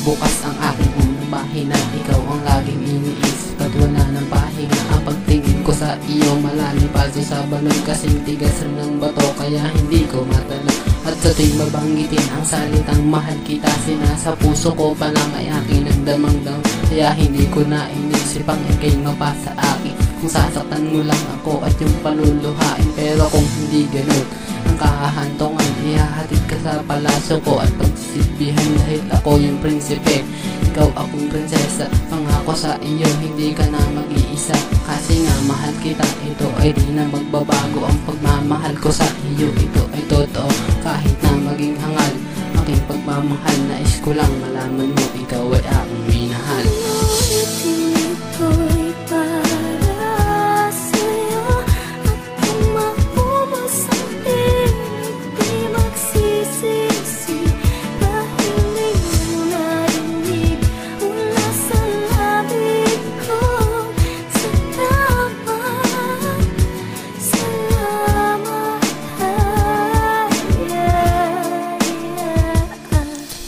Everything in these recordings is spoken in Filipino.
bukas ang aking unang pahina. Ikaw ang laging iniisip at wala ng pahinga. Ang pagtingin ko sa iyo malalim paso sa balon, kasing tigas rin ng bato kaya hindi ko matanong. At sa tuwing mabanggitin ang salitang mahal kita, sinasa puso ko pa lang ay akin ang damang-dam. Kaya hindi ko na inisip ang ikay mapasa akin. Kung sasaktan mo lang ako at yung paluluhain, pero kung hindi ganun ang kahahantungan, ihahatid ka sa palasyo ko at pagsisilbihan dahil ako yung prinsipe, ikaw akong prinsesa. Pangako sa iyo hindi ka na mag-iisa, kasi nga mahal kita. Ito ay di na magbabago, ang pagmamahal ko sa iyo ito ay totoo. Kahit na maging hangal aking pagmamahal, nais ko lang malaman mo ikaw ay aking minahal.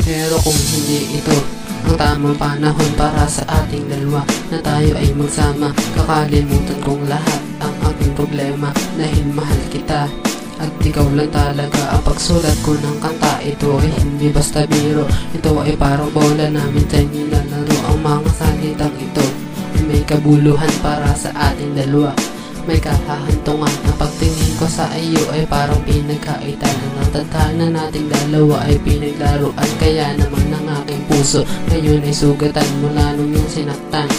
Pero kung hindi ito ang tamang panahon para sa ating dalawa, na tayo ay magsama, kakalimutan kong lahat ang aking problema. Dahil mahal kita at ikaw lang talaga. Ang pagsulat ko ng kanta, ito ay hindi basta biro. Ito ay parang bola namin sa nilalaro. Ang mga salitang ito ay may kabuluhan para sa ating dalawa, may kahahantungan. Ang pagtingin ko sa iyo ay parang pinagkaitan. Ang tadhana nating dalawa ay pinaglaruan. Kaya naman ang aking puso ngayon ay sugatan mula nung yung sinaktan.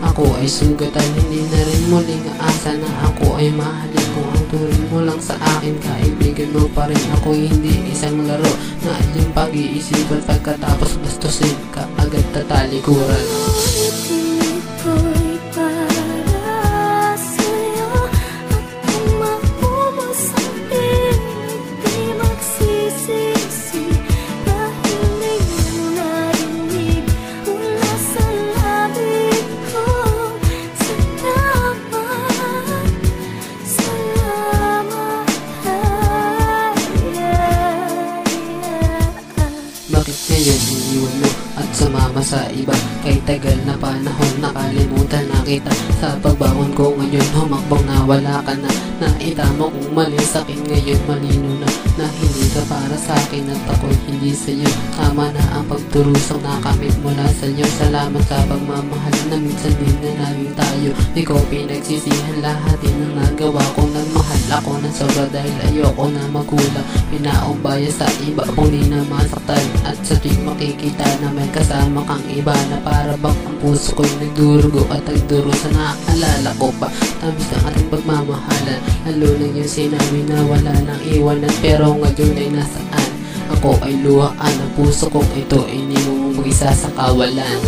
Ako ay sugatan, hindi na rin muling aasa na ako ay mahalin. Kung ang turing mo lang sa akin, kaibigan mo pa rin. Ako hindi isang laro na yung pag-iisipan, pagkatapos bastusin ka agad tatalikuran. Bakit ngayon iniwan mo at sumama sa iba? Kay tagal na panahon nakalimutan na kita. Sa pagbangon ko ngayon humakbang na wala ka na. Naitama kong mali sa'kin ngayon, malino na hindi ka para sa'kin at ako'y hindi sa'yo. Tama na ang pagturusang nakamit mula sa'yo. Salamat sa pagmamahal na minsan din na naging tayo. Ikaw pinagsisihan lahat din ang nagawa ko. Nagmahal ako ng sobra dahil ayoko na magkulang. Pinaumbaya sa iba kung di na masaktan. At sa tuwing makikita na may kasama kang iba, na para bang ang puso ko'y nagdurugo at nagdurusa. Naaalala ko pa tamis ng ating pagmamahalan, lalo na yung sinabi na wala nang iwanan. Pero ngayon ay nasaan? Ako ay luhaan, ang puso kong ito ay hindi mo mag-isa sa kawalan.